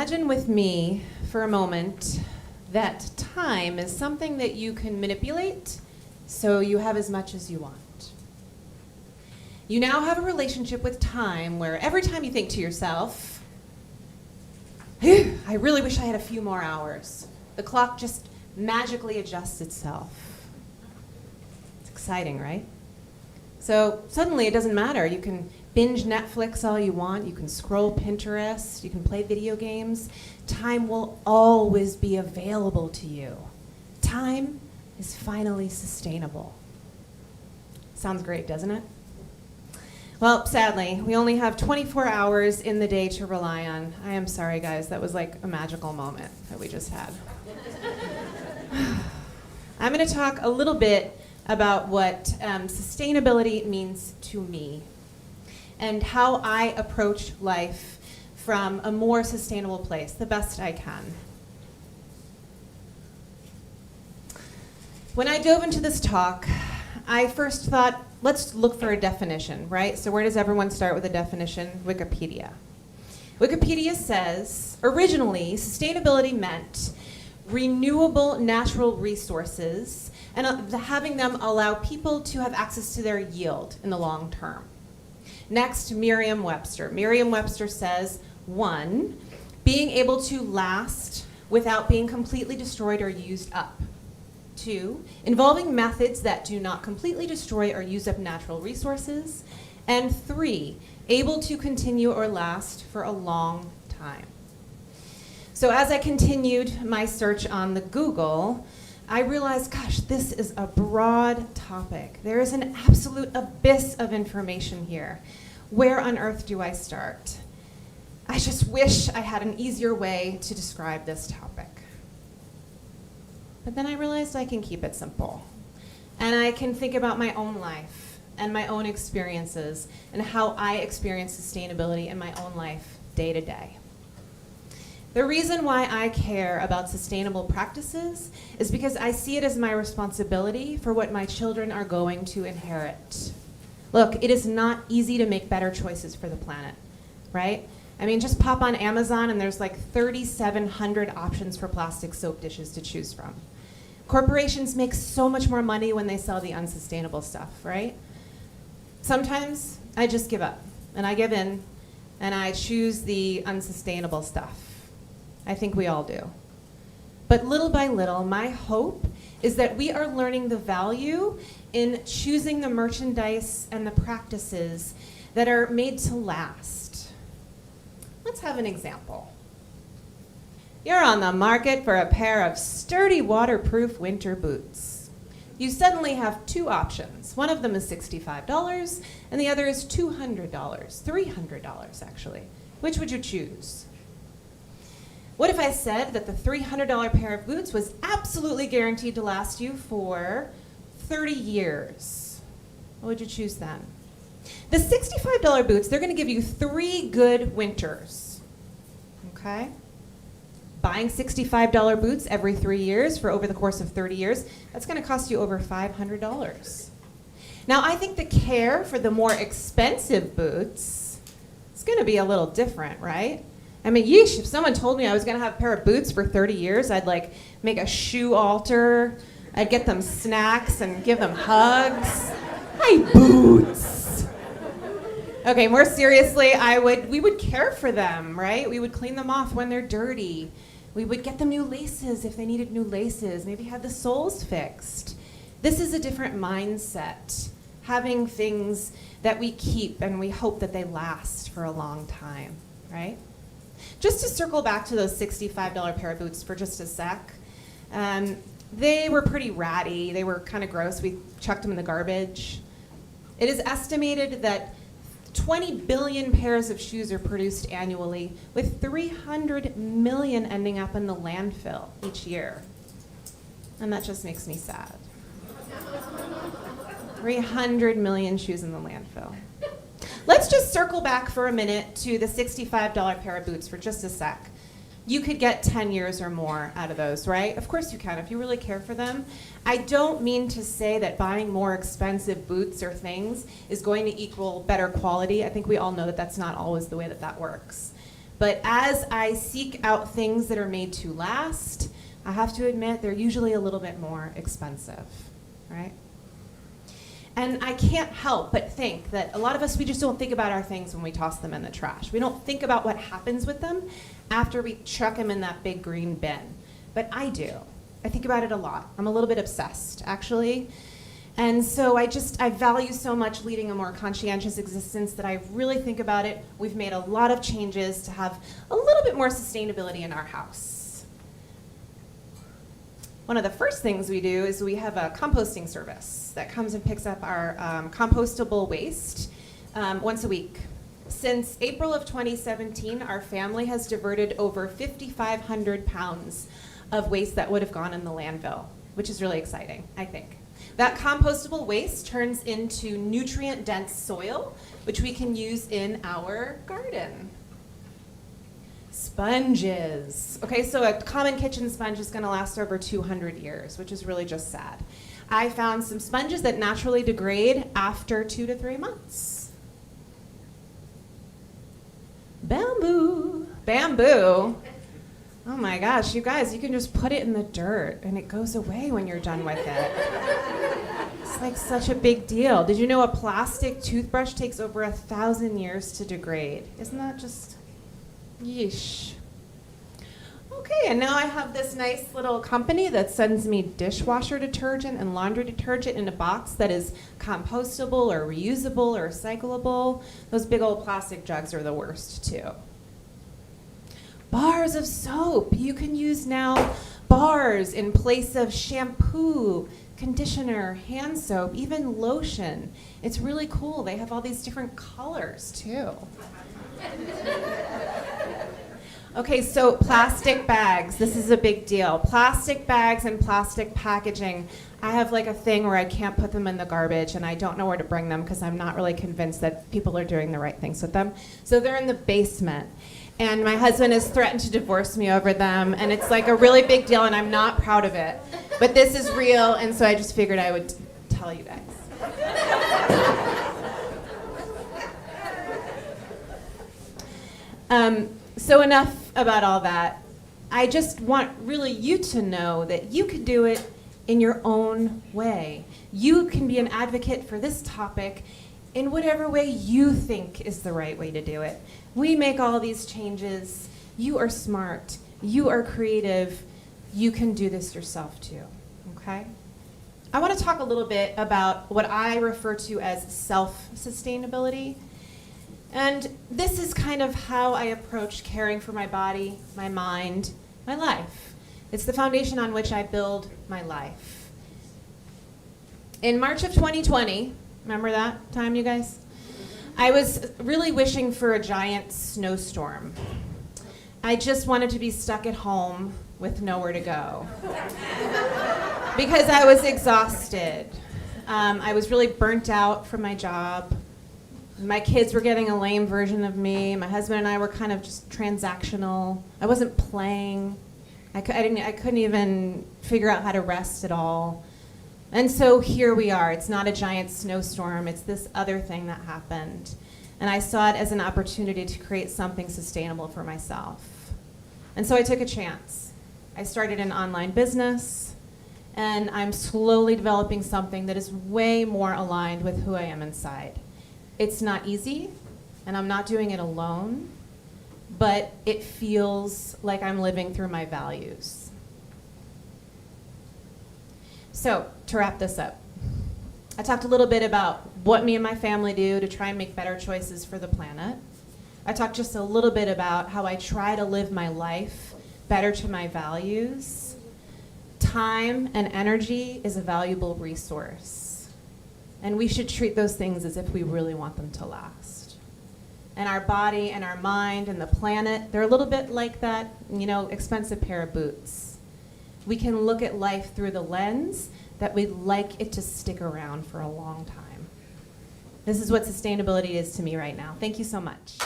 Imagine with me for a moment that time is something that you can manipulate so you have as much as you want. You now have a relationship with time where every time you think to yourself, I really wish I had a few more hours, the clock just magically adjusts itself. It's exciting, right? So suddenly it doesn't matter. You can binge Netflix all you want. You can scroll Pinterest. You can play video games. Time will always be available to you. Time is finally sustainable. Sounds great, doesn't it? Well, sadly, we only have 24 hours in the day to rely on. I am sorry, guys. That was like a magical moment that we just had. I'm going to talk a little bit about what sustainability means to me and how I approach life from a more sustainable place, the best I can. When I dove into this talk, I first thought, let's look for a definition, right? So where does everyone start with a definition? Wikipedia. Wikipedia says, originally, sustainability meant renewable natural resources and having them allow people to have access to their yield in the long term. Next, Merriam-Webster. Merriam-Webster says, 1, being able to last without being completely destroyed or used up. 2, involving methods that do not completely destroy or use up natural resources. And 3, able to continue or last for a long time. So as I continued my search on the Google, I realized, gosh, this is a broad topic. There is an absolute abyss of information here. Where on earth do I start? I just wish I had an easier way to describe this topic. But then I realized I can keep it simple. And I can think about my own life and my own experiences and how I experience sustainability in my own life day to day. The reason why I care about sustainable practices is because I see it as my responsibility for what my children are going to inherit. Look, it is not easy to make better choices for the planet, right? I mean, just pop on Amazon and there's like 3,700 options for plastic soap dishes to choose from. Corporations make so much more money when they sell the unsustainable stuff, right? Sometimes I just give up and I give in and I choose the unsustainable stuff. I think we all do. But little by little, my hope is that we are learning the value in choosing the merchandise and the practices that are made to last. Let's have an example. You're on the market for a pair of sturdy waterproof winter boots. You suddenly have 2 options. One of them is $65 and the other is $200, $300 actually. Which would you choose? What if I said that the $300 pair of boots was absolutely guaranteed to last you for 30 years? What would you choose then? The $65 boots, they're going to give you 3 good winters, okay? Buying $65 boots every 3 years for over the course of 30 years, that's going to cost you over $500. Now, I think the care for the more expensive boots is going to be a little different, right? I mean, yeesh, if someone told me I was going to have a pair of boots for 30 years, I'd like make a shoe altar, I'd get them snacks and give them hugs. Hi, boots. Okay, more seriously, we would care for them, right? We would clean them off when they're dirty. We would get them new laces if they needed new laces, maybe have the soles fixed. This is a different mindset, having things that we keep and we hope that they last for a long time, right? Just to circle back to those $65 pair of boots for just a sec, they were pretty ratty. They were kind of gross. We chucked them in the garbage. It is estimated that 20 billion pairs of shoes are produced annually, with 300 million ending up in the landfill each year. And that just makes me sad. 300 million shoes in the landfill. Let's just circle back for a minute to the $65 pair of boots for just a sec. You could get 10 years or more out of those, right? Of course you can, if you really care for them. I don't mean to say that buying more expensive boots or things is going to equal better quality. I think we all know that that's not always the way that that works. But as I seek out things that are made to last, I have to admit they're usually a little bit more expensive, right? And I can't help but think that a lot of us, we just don't think about our things when we toss them in the trash. We don't think about what happens with them after we chuck them in that big green bin. But I do. I think about it a lot. I'm a little bit obsessed, actually. And so I value so much leading a more conscientious existence that I really think about it. We've made a lot of changes to have a little bit more sustainability in our house. One of the first things we do is we have a composting service that comes and picks up our compostable waste once a week. Since April of 2017, our family has diverted over 5,500 pounds of waste that would have gone in the landfill, which is really exciting, I think. That compostable waste turns into nutrient-dense soil, which we can use in our garden. Sponges. Okay, so a common kitchen sponge is going to last over 200 years, which is really just sad. I found some sponges that naturally degrade after 2 to 3 months. Bamboo. Bamboo. Oh my gosh, you guys, you can just put it in the dirt and it goes away when you're done with it. It's like such a big deal. Did you know a plastic toothbrush takes over 1,000 years to degrade? Isn't that just... yeesh. Okay, and now I have this nice little company that sends me dishwasher detergent and laundry detergent in a box that is compostable or reusable or recyclable. Those big old plastic jugs are the worst too. Bars of soap. You can use now bars in place of shampoo, conditioner, hand soap, even lotion. It's really cool. They have all these different colors too. Okay, so plastic bags. This is a big deal. Plastic bags and plastic packaging. I have like a thing where I can't put them in the garbage and I don't know where to bring them because I'm not really convinced that people are doing the right things with them. So they're in the basement. And my husband has threatened to divorce me over them, and it's like a really big deal, and I'm not proud of it. But this is real, and so I just figured I would tell you guys. So enough about all that. I just want really you to know that you can do it in your own way. You can be an advocate for this topic in whatever way you think is the right way to do it. We make all these changes. You are smart. You are creative. You can do this yourself too, okay? I want to talk a little bit about what I refer to as self-sustainability. And this is kind of how I approach caring for my body, my mind, my life. It's the foundation on which I build my life. In March of 2020, remember that time, you guys? I was really wishing for a giant snowstorm. I just wanted to be stuck at home with nowhere to go. Because I was exhausted. I was really burnt out from my job. My kids were getting a lame version of me. My husband and I were kind of just transactional. I wasn't playing. I couldn't even figure out how to rest at all. And so here we are. It's not a giant snowstorm. It's this other thing that happened. And I saw it as an opportunity to create something sustainable for myself. And so I took a chance. I started an online business, and I'm slowly developing something that is way more aligned with who I am inside. It's not easy, and I'm not doing it alone, but it feels like I'm living through my values. So, to wrap this up, I talked a little bit about what me and my family do to try and make better choices for the planet. I talked just a little bit about how I try to live my life better to my values. Time and energy is a valuable resource, and we should treat those things as if we really want them to last. And our body and our mind and the planet, they're a little bit like that, expensive pair of boots. We can look at life through the lens that we'd like it to stick around for a long time. This is what sustainability is to me right now. Thank you so much.